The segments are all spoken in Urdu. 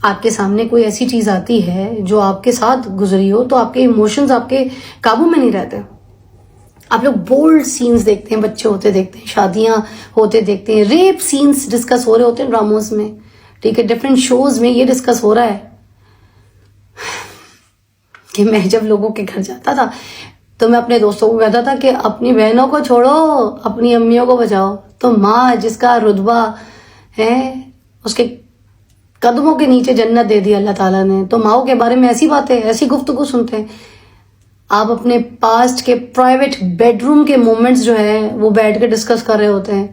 آپ کے سامنے کوئی ایسی چیز آتی ہے جو آپ کے ساتھ گزری ہو تو آپ کے ایموشنز آپ کے قابو میں نہیں رہتے. آپ لوگ بولڈ سینز دیکھتے ہیں, بچے ہوتے دیکھتے ہیں, شادیاں ہوتے دیکھتے ہیں, ریپ سینز ڈسکس ہو رہے ہوتے ہیں ڈراموز میں, ٹھیک ہے, ڈفرینٹ شوز میں یہ ڈسکس ہو رہا ہے کہ میں جب لوگوں کے گھر جاتا تھا تو میں اپنے دوستوں کو کہتا تھا کہ اپنی بہنوں کو چھوڑو, اپنی امیوں کو بچاؤ. تو ماں جس کا رتبہ ہے اس کے قدموں کے نیچے جنت دے دی اللہ تعالیٰ نے, تو ماؤں کے بارے میں ایسی باتیں, ایسی گفتگو سنتے ہیں. آپ اپنے پاسٹ کے پرائیویٹ بیڈ روم کے مومنٹس جو ہے وہ بیٹھ کے ڈسکس کر رہے ہوتے ہیں,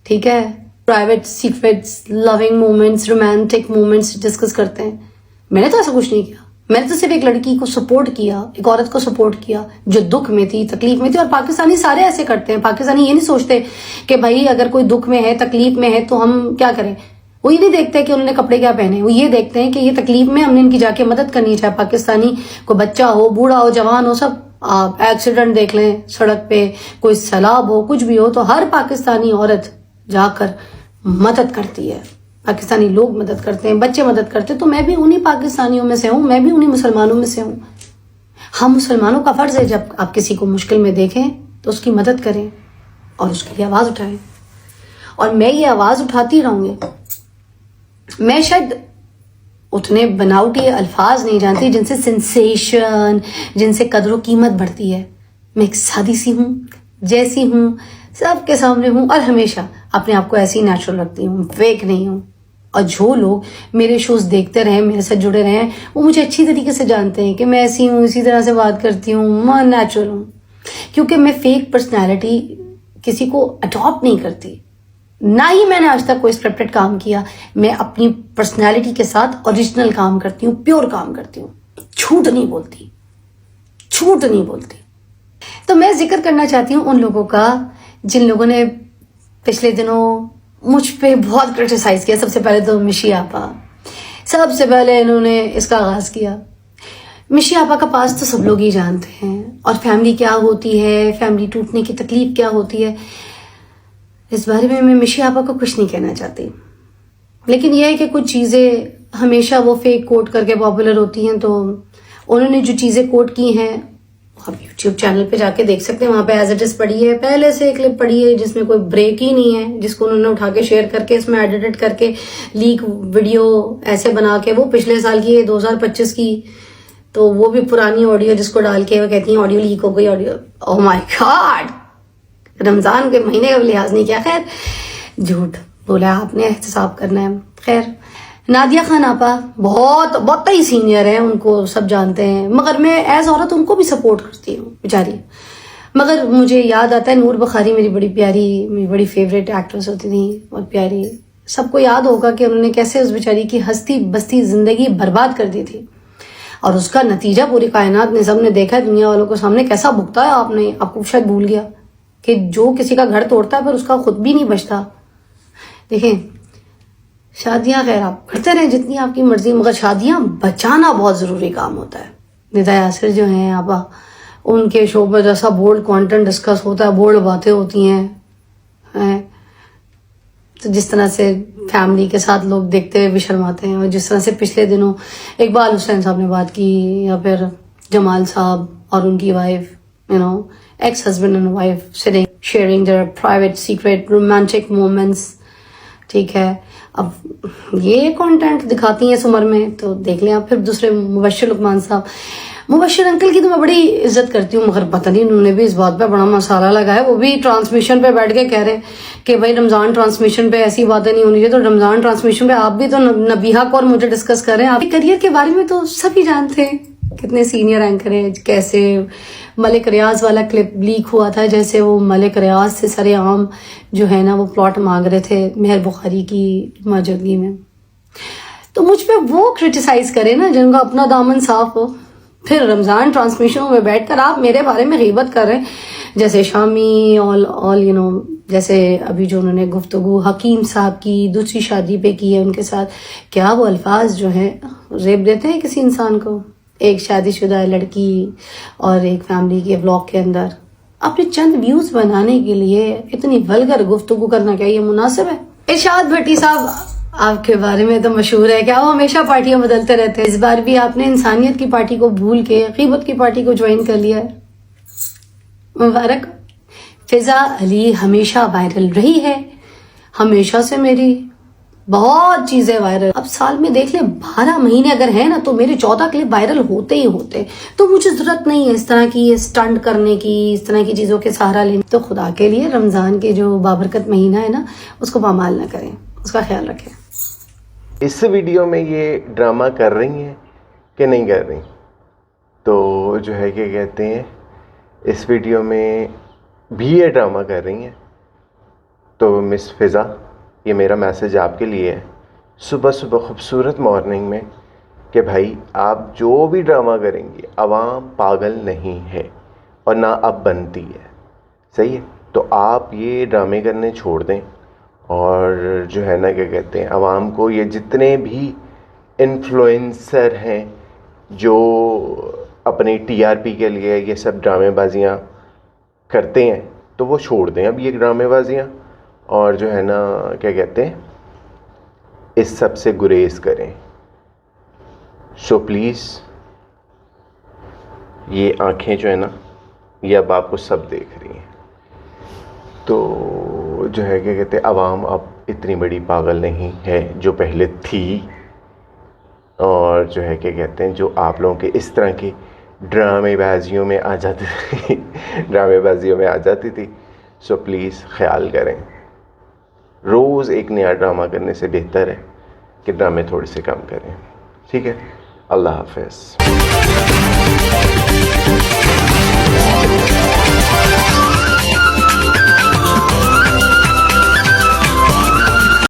ٹھیک ہے, پرائیویٹ سیکریٹس, لونگ مومنٹس, رومانٹک مومنٹس ڈسکس کرتے ہیں. میں نے تو ایسا کچھ نہیں کیا, میں نے تو صرف ایک لڑکی کو سپورٹ کیا, ایک عورت کو سپورٹ کیا جو دکھ میں تھی, تکلیف میں تھی. اور پاکستانی سارے ایسے کرتے ہیں. پاکستانی یہ نہیں سوچتے کہ بھائی اگر کوئی دکھ میں ہے, تکلیف میں ہے تو ہم کیا کریں. وہ یہ نہیں دیکھتے کہ انہوں نے کپڑے کیا پہنے, وہ یہ دیکھتے ہیں کہ یہ تکلیف میں ہم نے ان کی جا کے مدد کرنی. چاہے پاکستانی کو بچہ ہو, بوڑھا ہو, جوان ہو, سب. آپ ایکسیڈنٹ دیکھ لیں سڑک پہ, کوئی سیلاب ہو, کچھ بھی ہو, تو ہر پاکستانی عورت جا کر مدد کرتی ہے. پاکستانی لوگ مدد کرتے ہیں, بچے مدد کرتے ہیں. تو میں بھی انہی پاکستانیوں میں سے ہوں, میں بھی انہی مسلمانوں میں سے ہوں. ہم مسلمانوں کا فرض ہے جب آپ کسی کو مشکل میں دیکھیں تو اس کی مدد کریں اور اس کے لیے آواز اٹھائیں. اور میں یہ آواز اٹھاتی رہوں گی. میں شاید اتنے بناوٹی الفاظ نہیں جانتی جن سے سینسیشن, جن سے قدر و قیمت بڑھتی ہے. میں ایک سادی سی ہوں, جیسی ہوں, سب کے سامنے ہوں, اور ہمیشہ اپنے آپ کو ایسی نیچرل رکھتی ہوں, فیک نہیں ہوں. اور جو لوگ میرے شوز دیکھتے رہے, میرے ساتھ جڑے رہے ہیں, وہ مجھے اچھی طریقے سے جانتے ہیں کہ میں ایسی ہوں, اسی طرح سے بات کرتی ہوں, میں نیچرل ہوں. کیونکہ میں فیک پرسنالٹی کسی کو اڈاپٹ نہیں کرتی, نہ ہی میں نے آج تک کوئی اسکرپٹڈ کام کیا. میں اپنی پرسنالٹی کے ساتھ اوریجنل کام کرتی ہوں, پیور کام کرتی ہوں, جھوٹ نہیں بولتی, جھوٹ نہیں بولتی. تو میں ذکر کرنا چاہتی ہوں ان لوگوں کا جن لوگوں نے پچھلے دنوں مجھ پہ بہت کرٹیسائز کیا. سب سے پہلے تو مشی آپا, سب سے پہلے انہوں نے اس کا آغاز کیا. مشی آپا کا پاس تو سب لوگ ہی جانتے ہیں, اور فیملی کیا ہوتی ہے, فیملی ٹوٹنے کی تکلیف کیا ہوتی ہے. اس بارے میں مشی آپا کو کچھ نہیں کہنا چاہتی, لیکن یہ ہے کہ کچھ چیزیں ہمیشہ وہ فیک کوٹ کر کے پاپولر ہوتی ہیں. تو انہوں نے جو چیزیں کوٹ کی ہیں آپ یوٹیوب چینل پہ جا کے دیکھ سکتے ہیں, وہاں پہ ایز اٹ از پڑھی ہے, پہلے سے کلپ پڑھی ہے جس میں کوئی بریک ہی نہیں ہے, جس کو انہوں نے اٹھا کے شیئر کر کے اس میں ایڈٹ کر کے لیک ویڈیو ایسے بنا کے, وہ پچھلے سال کی ہے 2025 کی, تو وہ بھی پرانی آڈیو جس کو ڈال کے وہ کہتی ہیں آڈیو لیک ہو گئی. آڈیو, اوہ مائی گاڈ, رمضان کے مہینے کا لحاظ نہیں کیا. خیر, جھوٹ بولا آپ نے, احتساب کرنا ہے. خیر, نادیہ خان آپا بہت ہی سینئر ہیں, ان کو سب جانتے ہیں, مگر میں ایز عورت ان کو بھی سپورٹ کرتی ہوں بیچاری. مگر مجھے یاد آتا ہے نور بخاری میری بڑی پیاری, میری بڑی فیوریٹ ایکٹریس ہوتی تھی, بہت پیاری. سب کو یاد ہوگا کہ انہوں نے کیسے اس بیچاری کی ہستی بستی زندگی برباد کر دی تھی, اور اس کا نتیجہ پوری کائنات نے, سب نے دیکھا ہے, دنیا والوں کو سامنے کیسا بھگتا ہے. آپ کو شاید بھول گیا کہ جو کسی کا گھر توڑتا ہے پھر اس کا خود بھی نہیں بچتا. دیکھیں, شادیاں خیر آپ کرتے رہیں جتنی آپ کی مرضی, مگر شادیاں بچانا بہت ضروری کام ہوتا ہے. ندا یاسر جو ہیں آپا, ان کے شو پر جیسا بولڈ کانٹینٹ ڈسکس ہوتا ہے, بولڈ باتیں ہوتی ہیں, تو جس طرح سے فیملی کے ساتھ لوگ دیکھتے ہوئے بھی شرماتے ہیں, اور جس طرح سے پچھلے دنوں اقبال حسین صاحب نے بات کی, یا پھر جمال صاحب اور ان کی wife, ex husband and wife sitting sharing their private secret romantic moments, ٹھیک ہے. اب یہ کانٹینٹ دکھاتی ہیں اس عمر میں, تو دیکھ لیں آپ. پھر دوسرے مبشر لقمان صاحب, مبشر انکل کی تو میں بڑی عزت کرتی ہوں, مگر پتہ نہیں انہوں نے بھی اس بات پہ بڑا مسالہ لگایا. وہ بھی ٹرانسمیشن پہ بیٹھ کے کہہ رہے کہ بھائی رمضان ٹرانسمیشن پہ ایسی باتیں نہیں ہونی چاہیے. تو رمضان ٹرانسمیشن پہ آپ بھی تو نبیہہ کو اور مجھے ڈسکس کر رہے ہیں. آپ کے کریئر کے بارے میں تو سبھی جانتے ہیں, کتنے سینئر اینکر ہیں, کیسے ملک ریاض والا کلپ لیک ہوا تھا, جیسے وہ ملک ریاض سے سر عام جو ہے نا وہ پلاٹ مانگ رہے تھے مہر بخاری کی موجودگی میں. تو مجھ پہ وہ کرٹیسائز کرے نا جن کا اپنا دامن صاف ہو, پھر رمضان ٹرانسمیشن میں بیٹھ کر آپ میرے بارے میں غیبت کر رہے ہیں, جیسے شامی جیسے ابھی جو انہوں نے گفتگو حکیم صاحب کی دوسری شادی پہ کی ہے ان کے ساتھ. کیا وہ الفاظ جو ہیں ریپ دیتے ہیں کسی انسان کو, ایک شادی شدہ لڑکی اور ایک فیملی کے بلاگ کے اندر اپنے چند ویوز بنانے کے لیے اتنی ولگر گفتگو کرنا, کیا یہ مناسب ہے؟ ارشاد بھٹی صاحب آپ کے بارے میں تو مشہور ہے کہ آپ ہمیشہ پارٹیاں بدلتے رہتے ہیں. اس بار بھی آپ نے انسانیت کی پارٹی کو بھول کے غیبت کی پارٹی کو جوائن کر لیا ہے. مبارک. فضا علی ہمیشہ وائرل رہی ہے, ہمیشہ سے میری بہت چیزیں وائرل. اب سال میں دیکھ لیں 12 مہینے اگر ہیں نا تو میرے 14 کلپ وائرل ہوتے ہی ہوتے. تو مجھے ضرورت نہیں ہے اس طرح کی اسٹنٹ کرنے کی, اس طرح کی چیزوں کے سہارا لینے. تو خدا کے لیے رمضان کے جو بابرکت مہینہ ہے نا اس کو پامال نہ کریں, اس کا خیال رکھیں. اس ویڈیو میں یہ ڈرامہ کر رہی ہیں کہ نہیں کر رہی؟ تو جو ہے کہ کہتے ہیں اس ویڈیو میں بھی یہ ڈرامہ کر رہی ہیں. تو مس فضا, یہ میرا میسج آپ کے لیے ہے صبح صبح خوبصورت مارننگ میں کہ بھائی آپ جو بھی ڈرامہ کریں گی, عوام پاگل نہیں ہے اور نہ اب بنتی ہے, صحیح ہے؟ تو آپ یہ ڈرامے کرنے چھوڑ دیں اور جو ہے نا کیا کہتے ہیں عوام کو, یہ جتنے بھی انفلوئنسر ہیں جو اپنی ٹی آر پی کے لیے یہ سب ڈرامے بازیاں کرتے ہیں, تو وہ چھوڑ دیں اب یہ ڈرامے بازیاں, اور جو ہے نا کیا کہتے ہیں اس سب سے گریز کریں. سو پلیز یہ آنکھیں جو ہے نا یہ اب آپ کو سب دیکھ رہی ہیں. تو جو ہے کیا کہتے ہیں عوام اب اتنی بڑی پاگل نہیں ہے جو پہلے تھی, اور جو ہے کہ کہتے ہیں جو آپ لوگوں کے اس طرح کی ڈرامے بازیوں میں آ جاتی تھی. سو پلیز خیال کریں, روز ایک نیا ڈرامہ کرنے سے بہتر ہے کہ ڈرامے تھوڑے سے کم کریں. ٹھیک ہے, اللہ حافظ.